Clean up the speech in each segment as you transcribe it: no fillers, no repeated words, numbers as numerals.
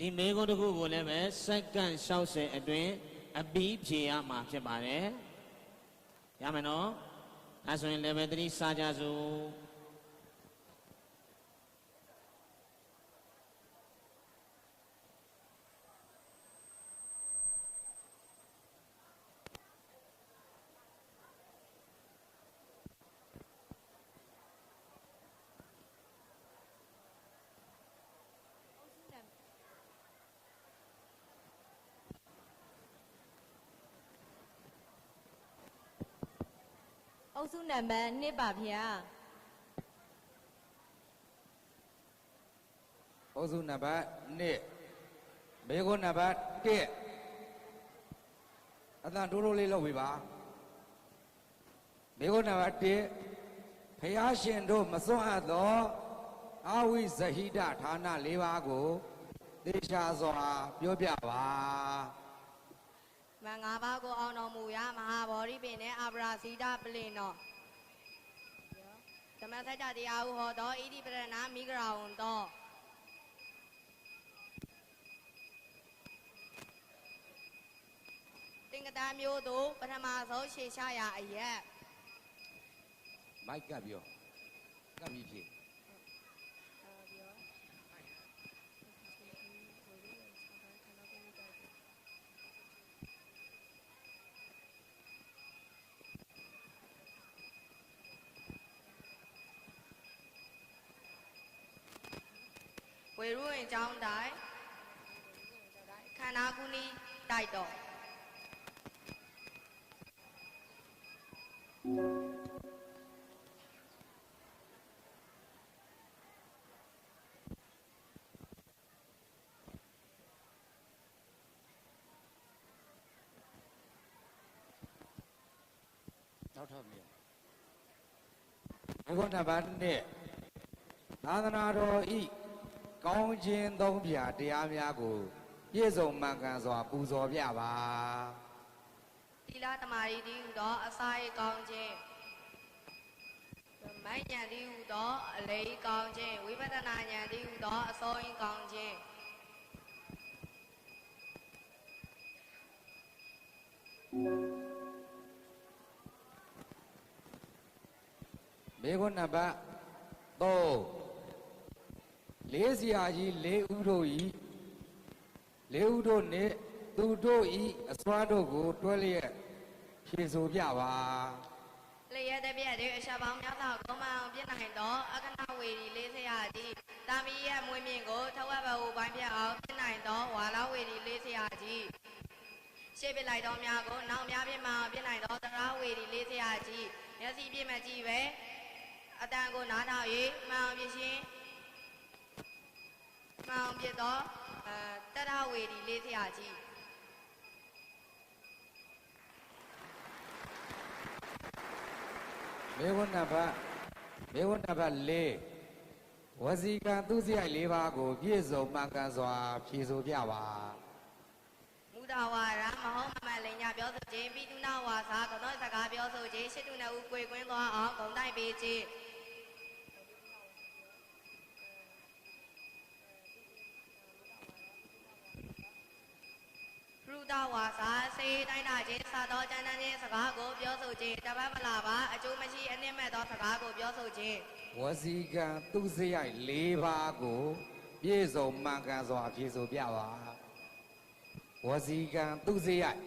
ဒီမေခွန်းတစ်ခုကိုလည်းပဲစက္ကန့်60အတွင်းအပြီးဖြေရမှာဖြစ်ပါတယ်ရမယ်နော်အဲဆိုရင် level 3စာကြစို့အုပ်စုနံပါတ်1ပါဗျာအုပ်စုနံပါတ်1မေခွန်းနံပါတ်1အတန်တိုးတိုးလေးလုပ်ပြီပါမေခွန်းနံပါတ်1ဖျားရှင်တို့မစွန့်အပ်သောအာဝိဇဟိတဌာန၄ပါးကိုသေချာစွာပြောပြပါမင်္ဂပါကိုအောင်တော်မူရာမဟာဗောဓိပင်နဲ့အာပရာဇိတပလင်တော်ဓမ္မစကြာတရားဟုဟောသောဣတိပရဏမိဂရာဝံတော်သင်္ကတမျိုးတို့ပထမဆုံးရှေရှားရာအရက်မိုက်ကပ်ပြောကပ်ပြီးဖြေဝေရုဝင်ကျောင်းတိုင်ခန္ဓာကုနီတိုက်တော်နောက်ထပ်မြေမေခွန်းနံပါတ်1သာသနာတော်ဤကောင်းခြင်းသုံးဖြာတရားများကိုပြည့်စုံမှန်ကန်စွာပူဇော်ပြပါသီလသမာဓိတည်းဟူသောအစာရကောင်းခြင်းမိုက်ဉာဏ်တည်းဟူသောအလေးကောင်းခြင်းဝိပဿနာဉာဏ်တည်းဟူသောအစောရင်းကောင်းခြင်းမေခွန်းနံပါတ်3လေးဆရာကြီး၄ဦးတို့ဤ၄ဦးတို့နှင့်သူတို့ဤအစွမ်းတို့ကိုတွဲလျက်ဖြေဆိုပြပါလျက်တပြည့်တွေအရှာပေါင်းများစွာကိုမအောင်ပြည့်နိုင်သောအကနဝေဒီလေးဆရာကြီးတာမီရဲ့မွေးမြင့်ကိုထဝက်ဘဟုပိုင်းပြအောင်ပြည့်နိုင်သောဝါလာဝေဒီလေးဆရာကြီးရှေ့ပြလိုက်သောများကိုနောက်များပြည့်မအောင်ပြည့်နိုင်သောသရဝေဒီလေးဆရာကြီးမျက်စိပြည့်မကြည့်ပဲအတန်ကိုနားထောင်၍မှန်အောင်ပြရှင်းမှန်အောင်ပြသောတရဝေဒီလေးဆရာကြီးမေခွန်းနံပါတ်4ဝစီကံသူစရိုက်၄ပါးကိုပြည့်စုံမှန်ကန်စွာဖြေဆိုပြပါမူတာဝါရမဟုတ်မလိန်ညာပြောဆိုခြင်းပိတုနာဝါစာကသောစကားပြောဆိုခြင်းရှစ်တုနှစ်ဦးကိုယ်ကွင်းသွားအောင်ဂုံတိုက်ပေးခြင်းရူတာဝါစာစေတိုင်းတာခြင်းစာသောကျမ်းတမ်းခြင်းစကားကိုပြောဆိုခြင်းတပတ်မလာပါအကျိုးမရှိအနစ်မဲ့သောစကားကိုပြောဆိုခြင်းဝစီကံသူစရိုက်၄ပါးကိုပြည့်စုံမှန်ကန်စွာဖြေဆိုပြပါဝစီကံသူစရိုက်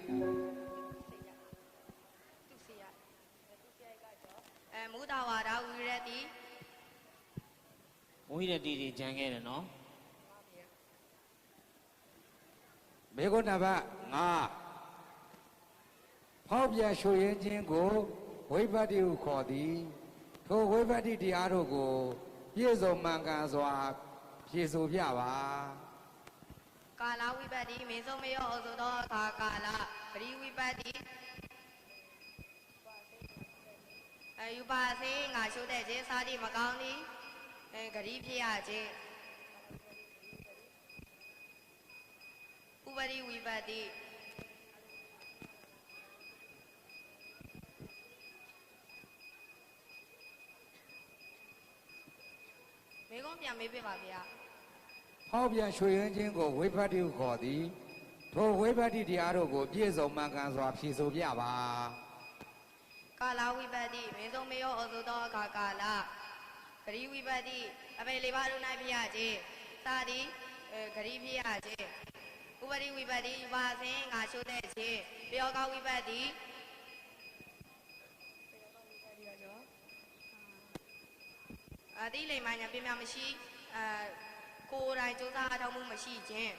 မူတာဝါဒဝိရတိ ဝိရတိတွေကြံခဲ့တယ်နော်မေခွန်းနံပါတ်5ဖောက်ပြန်ရွှေရင်ခြင်းကိုဝိပဿတိဟုခေါ်သည်ထိုဝိပဿတိတရားတို့ကိုပြည့်စုံမှန်ကန်စွာဖြေဆိုပြပါကာလဝိပဿတိမေဆုံးမရောအုပ်သောအခါကာလပရိဝိပဿတိယူပါစေငါရှုတဲ့ခြင်းစားတိမကောင်းသည်ဂရိဖြစ်ရခြင်းဥပရိဝိပဿတိမေကုန်းပြန်မေးပြပါဗျာ ဟောပြန်ရွှေရင်းချင်းကိုဝိပတ္တိဟုခေါ်သည်ထိုဝိပတ္တိတရားတို့ကိုပြည့်စုံမှန်ကန်စွာဖြေဆိုပြပါ ကာလဝိပတ္တိမင်းဆုံးမရောဩဇုသောအခါကာလဂရိဝိပတ္တိအပေလေးပါးတို့၌ဖြစ်ရခြင်းသာသည်ဂရိဖြစ်ရခြင်းဥပရိဝိပတ္တိယူပါစဉ်ငါရှုတဲ့ခြင်းပယောကဝိပတ္တိအတိလိမ္မာညာပြင်းပြမရှိကိုယ်တိုင်စူးစမ်းအထောက်မှုမရှိခြင်း